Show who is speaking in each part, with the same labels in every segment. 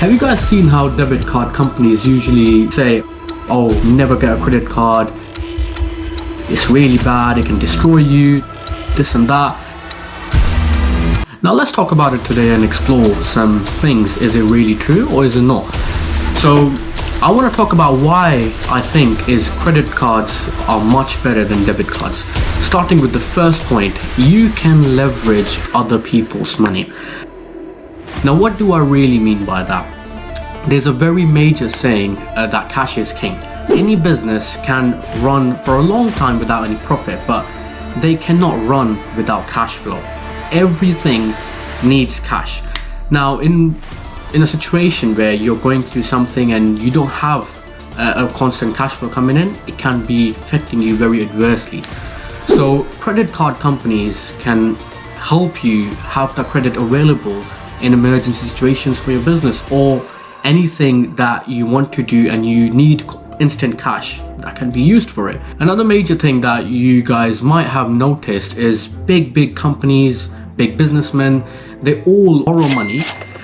Speaker 1: Have you guys seen how debit card companies usually say, oh, never get a credit card, it's really bad, it can destroy you, this and that. Now let's talk about it today and explore some things. Is it really true or is it not? So I want to talk about why I think is credit cards are much better than debit cards. Starting with the first point, you can leverage other people's money. Now what do I really mean by that? There's a very major saying that cash is king. Any business can run for a long time without any profit, but they cannot run without cash flow. Everything needs cash. Now in a situation where you're going through something and you don't have a constant cash flow coming in, it can be affecting you very adversely. So credit card companies can help you have the credit available in emergency situations for your business or anything that you want to do and you need instant cash that can be used for it. Another major thing that you guys might have noticed is big companies, big businessmen, they all borrow money.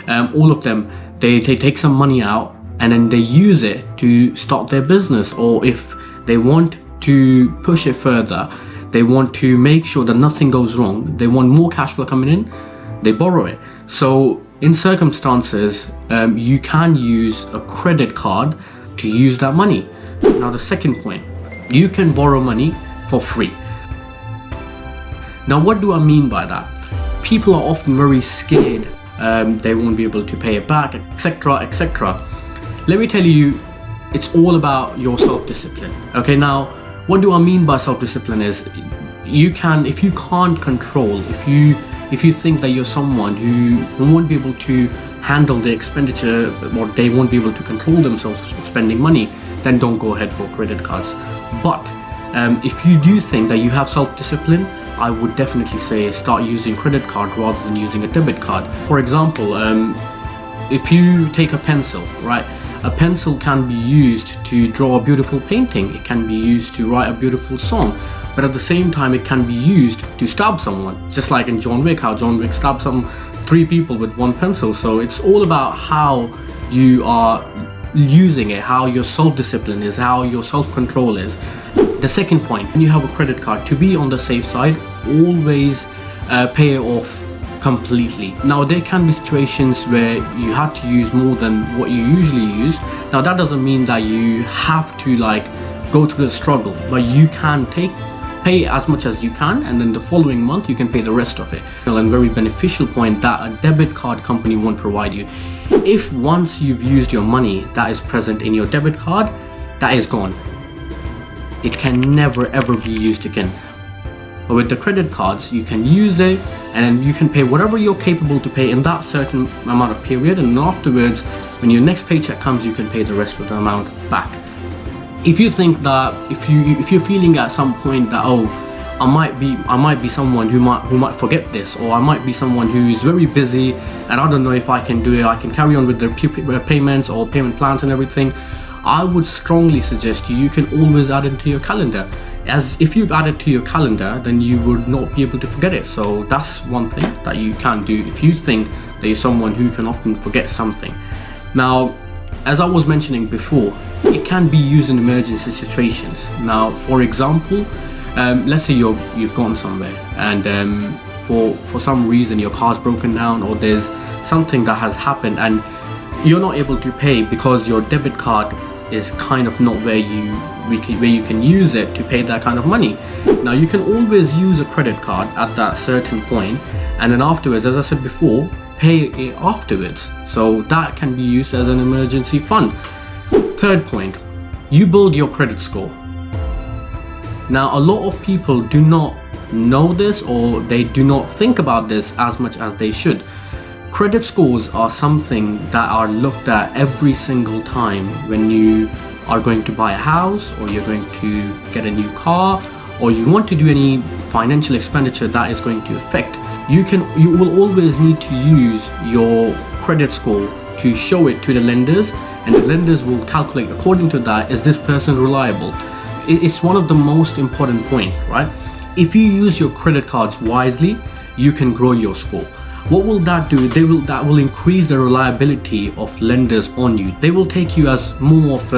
Speaker 1: All of them, they take some money out and then they use it to start their business, or if they want to push it further, they want to make sure that nothing goes wrong, they want more cash flow coming in, they borrow it. So in circumstances, you can use a credit card to use that money. Now the second point, you can borrow money for free. Now what do I mean by that? People are often very scared, they won't be able to pay it back, etc. Let me tell you, it's all about your self-discipline. Okay, now what do I mean by self-discipline is you can, if you can't control, if you think that you're someone who won't be able to handle the expenditure or they won't be able to control themselves spending money, then don't go ahead for credit cards. But if you do think that you have self-discipline, I would definitely say start using credit card rather than using a debit card. For example, if you take a pencil, right? A pencil can be used to draw a beautiful painting. It can be used to write a beautiful song. But at the same time, it can be used to stab someone. Just like in John Wick, how John Wick stabbed 3 people with one pencil. So it's all about how you are using it, how your self-discipline is, how your self-control is. The second point, when you have a credit card, to be on the safe side, always pay it off completely. Now there can be situations where you have to use more than what you usually use. Now that doesn't mean that you have to go through the struggle, but you can pay as much as you can, and then the following month you can pay the rest of it. And very beneficial point that a debit card company won't provide you. If once you've used your money that is present in your debit card, that is gone. It can never ever be used again. But with the credit cards, you can use it and you can pay whatever you're capable to pay in that certain amount of period, and afterwards when your next paycheck comes, you can pay the rest of the amount back. If you think that if you're feeling at some point that, oh, I might be someone who might forget this, or I might be someone who is very busy and I don't know if I can do it, I can carry on with the payments or payment plans and everything, I would strongly suggest you can always add it to your calendar. As if you've added to your calendar, then you would not be able to forget it. So that's one thing that you can do if you think that you're someone who can often forget something. Now, as I was mentioning before, it can be used in emergency situations. Now, for example, let's say you've gone somewhere and for some reason your car's broken down, or there's something that has happened and you're not able to pay because your debit card is kind of not where you can use it to pay that kind of money. Now you can always use a credit card at that certain point, and then afterwards, as I said before, pay it afterwards. So that can be used as an emergency fund. Third point, you build your credit score. Now a lot of people do not know this, or they do not think about this as much as they should. Credit scores are something that are looked at every single time when you are going to buy a house, or you're going to get a new car, or you want to do any financial expenditure that is going to affect. You will always need to use your credit score to show it to the lenders, and the lenders will calculate according to that, is this person reliable? It's one of the most important points, right? If you use your credit cards wisely, you can grow your score. What will that do? That will increase the reliability of lenders on you. They will take you as more of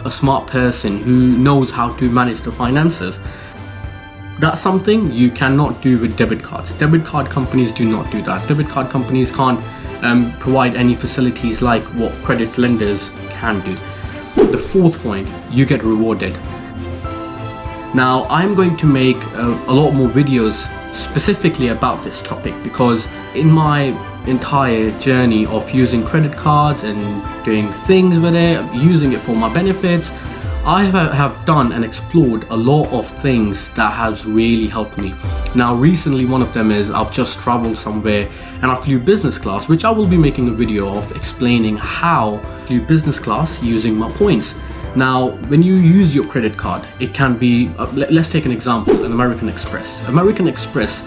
Speaker 1: a smart person who knows how to manage the finances. That's something you cannot do with debit cards. Debit card companies do not do that. Debit card companies can't provide any facilities like what credit lenders can do. The fourth point, you get rewarded. Now, I'm going to make a lot more videos specifically about this topic, because in my entire journey of using credit cards and doing things with it, using it for my benefits, I have done and explored a lot of things that has really helped me. Now, recently, one of them is I've just traveled somewhere and I flew business class, which I will be making a video of explaining how I flew business class using my points. Now, when you use your credit card, it can be, let's take an example, an American Express. American Express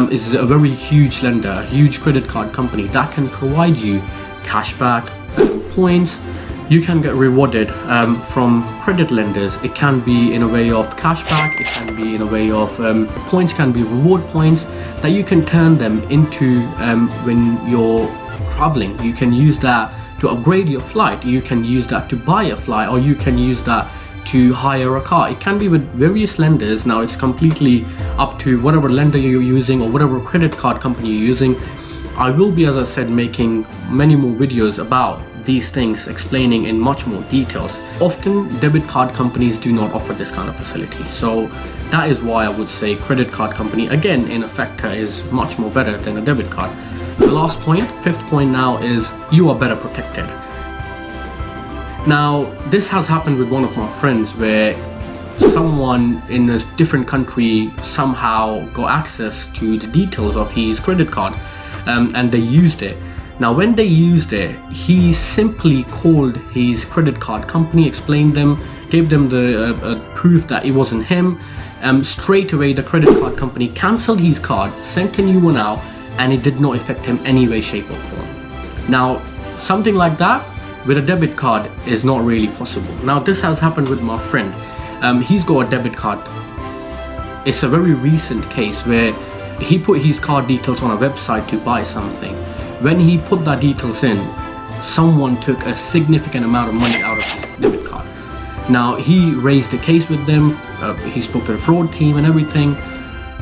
Speaker 1: is a very huge lender, a huge credit card company that can provide you cashback, points. You can get rewarded from credit lenders. It can be in a way of cashback, it can be in a way of points, can be reward points that you can turn them into when you're traveling. You can use that to upgrade your flight, you can use that to buy a flight, or you can use that to hire a car. It can be with various lenders. Now, it's completely up to whatever lender you're using or whatever credit card company you're using. I will be, as I said, making many more videos about these things, explaining in much more details. Often debit card companies do not offer this kind of facility, so that is why I would say credit card company, again, in a factor, is much more better than a debit card. The last point, fifth point now, is you are better protected. Now, this has happened with one of my friends where someone in a different country somehow got access to the details of his credit card and they used it. Now, when they used it, he simply called his credit card company, explained them, gave them the proof that it wasn't him. Straight away, the credit card company cancelled his card, sent a new one out, and it did not affect him any way, shape or form. Now, something like that with a debit card is not really possible. Now, this has happened with my friend. He's got a debit card. It's a very recent case where he put his card details on a website to buy something. When he put that details in, someone took a significant amount of money out of his debit card. Now, he raised a case with them, he spoke to the fraud team and everything,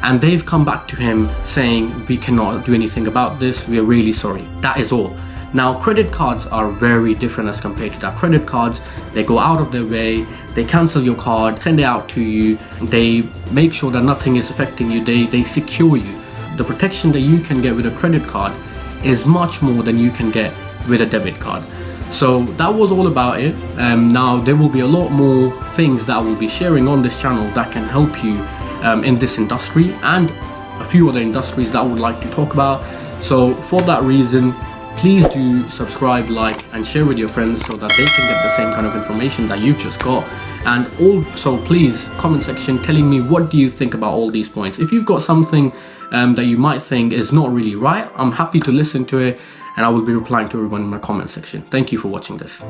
Speaker 1: and they've come back to him saying, we cannot do anything about this, we're really sorry. That is all. Now, credit cards are very different as compared to that. Credit cards, they go out of their way, they cancel your card, send it out to you, they make sure that nothing is affecting you, they secure you. The protection that you can get with a credit card is much more than you can get with a debit card. So that was all about it. Now, there will be a lot more things that I will be sharing on this channel that can help you in this industry and a few other industries that I would like to talk about. So for that reason, please do subscribe, like and share with your friends so that they can get the same kind of information that you've just got. And also, please comment section telling me what do you think about all these points. If you've got something that you might think is not really right, I'm happy to listen to it, and I will be replying to everyone in my comment section. Thank you for watching this.